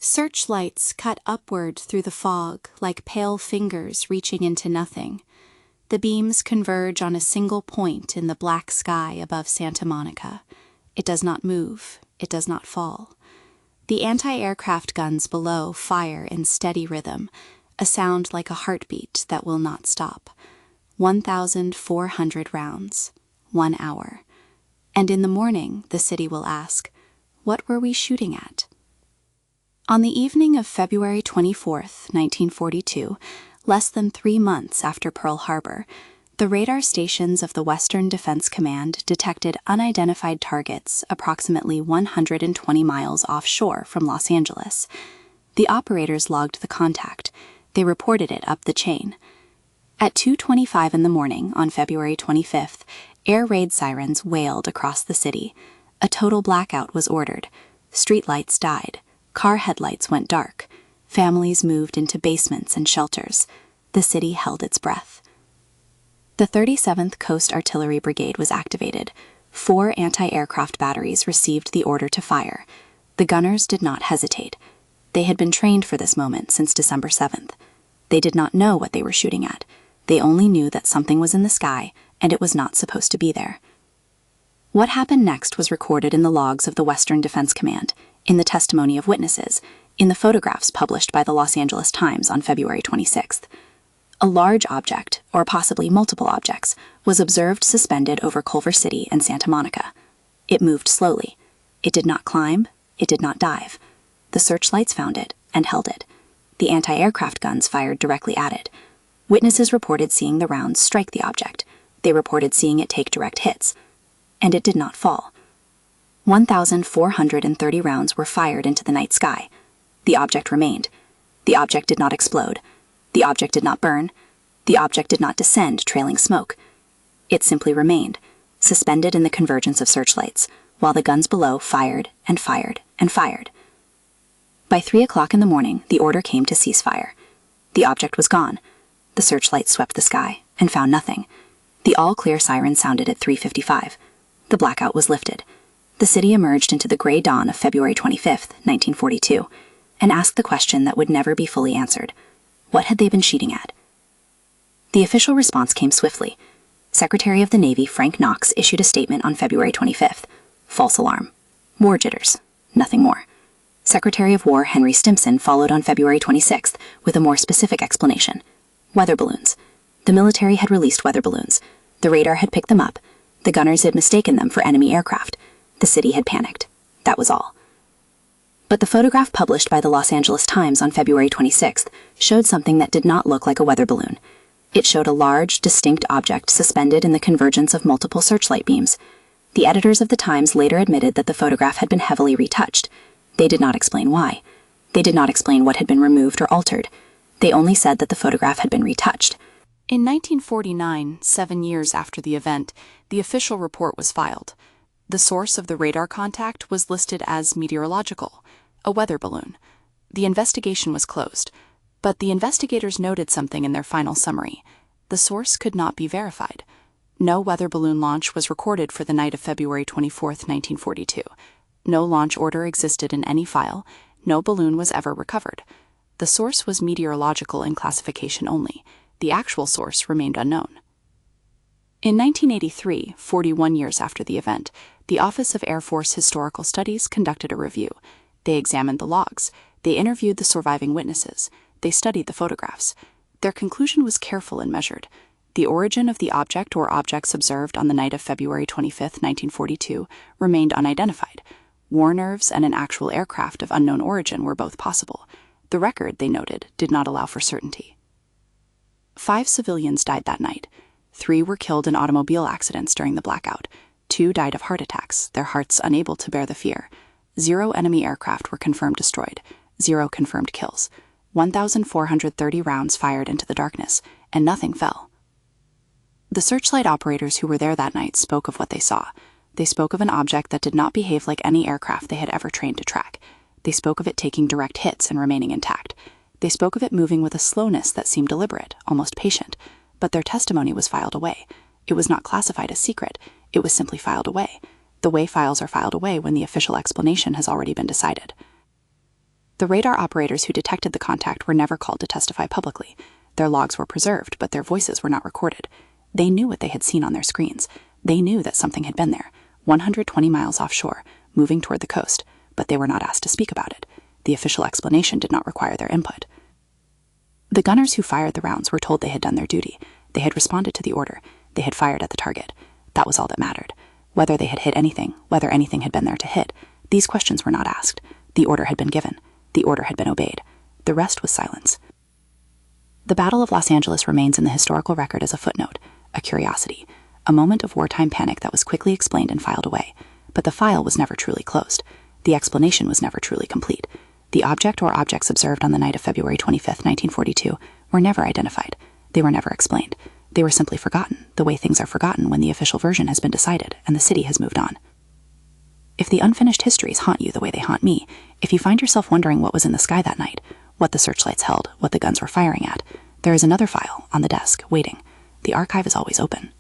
Searchlights cut upward through the fog like pale fingers reaching into nothing. The beams converge on a single point in the black sky above Santa Monica. It does not move. It does not fall. The anti-aircraft guns below fire in steady rhythm, a sound like a heartbeat that will not stop. 1,400 rounds. 1 hour. And in the morning, the city will ask, what were we shooting at? On the evening of February 24th, 1942, less than 3 months after Pearl Harbor, the radar stations of the Western Defense Command detected unidentified targets approximately 120 miles offshore from Los Angeles. The operators logged the contact. They reported it up the chain. At 2:25 in the morning on February 25th, air raid sirens wailed across the city. A total blackout was ordered. Streetlights died. Car headlights went dark. Families moved into basements and shelters. The city held its breath. The 37th Coast Artillery Brigade was activated. 4 anti-aircraft batteries received the order to fire. The gunners did not hesitate. They had been trained for this moment since December 7th. They did not know what they were shooting at. They only knew that something was in the sky, and it was not supposed to be there. What happened next was recorded in the logs of the Western Defense Command, in the testimony of witnesses, in the photographs published by the Los Angeles Times on February 26th. A large object, or possibly multiple objects, was observed suspended over Culver City and Santa Monica. It moved slowly. It did not climb. It did not dive. The searchlights found it and held it. The anti-aircraft guns fired directly at it. Witnesses reported seeing the rounds strike the object. They reported seeing it take direct hits. And it did not fall. 1,430 rounds were fired into the night sky. The object remained. The object did not explode. The object did not burn. The object did not descend, trailing smoke. It simply remained, suspended in the convergence of searchlights, while the guns below fired and fired and fired. By 3 o'clock in the morning, the order came to cease fire. The object was gone. The searchlights swept the sky and found nothing. The all-clear siren sounded at 3:55. The blackout was lifted. The city emerged into the gray dawn of February 25th, 1942, and asked the question that would never be fully answered. What had they been shooting at? The official response came swiftly. Secretary of the Navy Frank Knox issued a statement on February 25th. False alarm. War jitters. Nothing more. Secretary of War Henry Stimson followed on February 26th with a more specific explanation. Weather balloons. The military had released weather balloons. The radar had picked them up. The gunners had mistaken them for enemy aircraft. The city had panicked. That was all. But the photograph published by the Los Angeles Times on February 26th showed something that did not look like a weather balloon. It showed a large, distinct object suspended in the convergence of multiple searchlight beams. The editors of the Times later admitted that the photograph had been heavily retouched. They did not explain why. They did not explain what had been removed or altered. They only said that the photograph had been retouched. In 1949, 7 years after the event, the official report was filed. The source of the radar contact was listed as meteorological, a weather balloon. The investigation was closed, but the investigators noted something in their final summary. The source could not be verified. No weather balloon launch was recorded for the night of February 24th, 1942. No launch order existed in any file. No balloon was ever recovered. The source was meteorological in classification only. The actual source remained unknown. In 1983, 41 years after the event, the Office of Air Force Historical Studies conducted a review. They examined the logs. They interviewed the surviving witnesses. They studied the photographs. Their conclusion was careful and measured. The origin of the object or objects observed on the night of February 25, 1942, remained unidentified. War nerves and an actual aircraft of unknown origin were both possible. The record, they noted, did not allow for certainty. 5 civilians died that night. 3 were killed in automobile accidents during the blackout. 2 died of heart attacks, their hearts unable to bear the fear. 0 enemy aircraft were confirmed destroyed. 0 confirmed kills. 1,430 rounds fired into the darkness, and nothing fell. The searchlight operators who were there that night spoke of what they saw. They spoke of an object that did not behave like any aircraft they had ever trained to track. They spoke of it taking direct hits and remaining intact. They spoke of it moving with a slowness that seemed deliberate, almost patient, but their testimony was filed away. It was not classified as secret. It was simply filed away, the way files are filed away when the official explanation has already been decided. The radar operators who detected the contact were never called to testify publicly. Their logs were preserved, but their voices were not recorded. They knew what they had seen on their screens. They knew that something had been there, 120 miles offshore, moving toward the coast, but they were not asked to speak about it. The official explanation did not require their input. The gunners who fired the rounds were told they had done their duty. They had responded to the order. They had fired at the target. That was all that mattered. Whether they had hit anything, whether anything had been there to hit, these questions were not asked. The order had been given. The order had been obeyed. The rest was silence. The Battle of Los Angeles remains in the historical record as a footnote, a curiosity, a moment of wartime panic that was quickly explained and filed away. But the file was never truly closed. The explanation was never truly complete. The object or objects observed on the night of February 25, 1942, were never identified. They were never explained. They were simply forgotten, the way things are forgotten when the official version has been decided and the city has moved on. If the unfinished histories haunt you the way they haunt me, if you find yourself wondering what was in the sky that night, what the searchlights held, what the guns were firing at, there is another file on the desk, waiting. The archive is always open.